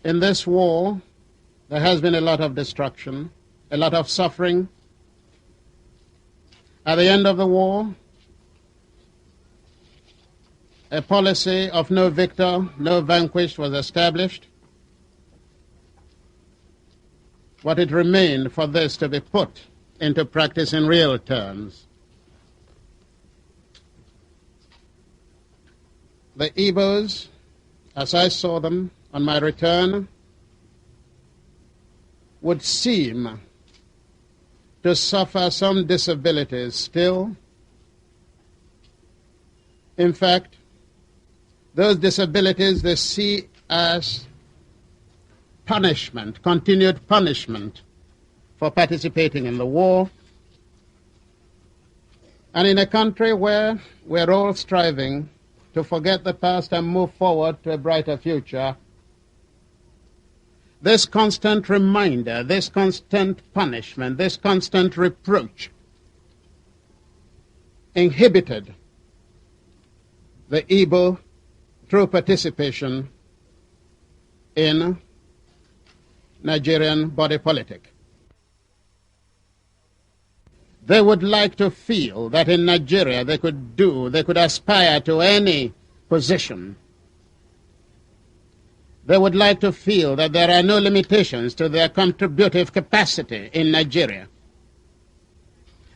In this war, there has been a lot of destruction, a lot of suffering. At the end of the war, a policy of no victor, no vanquished was established. But it remained for this to be put into practice in real terms. The Igbos, as I saw them on my return, would seem to suffer some disabilities still. In fact, those disabilities they see as punishment, continued punishment for participating in the war. And in a country where we're all striving to forget the past and move forward to a brighter future, this constant reminder, this constant punishment, this constant reproach inhibited the Igbo through participation in Nigerian body politic. They would like to feel that in Nigeria they could aspire to any position. They would like to feel that there are no limitations to their contributive capacity in Nigeria.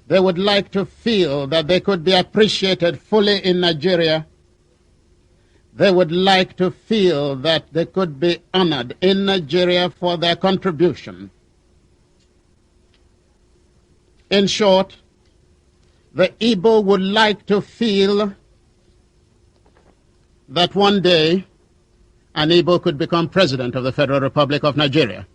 They would like to feel that they could be appreciated fully in Nigeria. They would like to feel that they could be honored in Nigeria for their contribution. In short, the Igbo would like to feel that one day an Igbo could become president of the Federal Republic of Nigeria.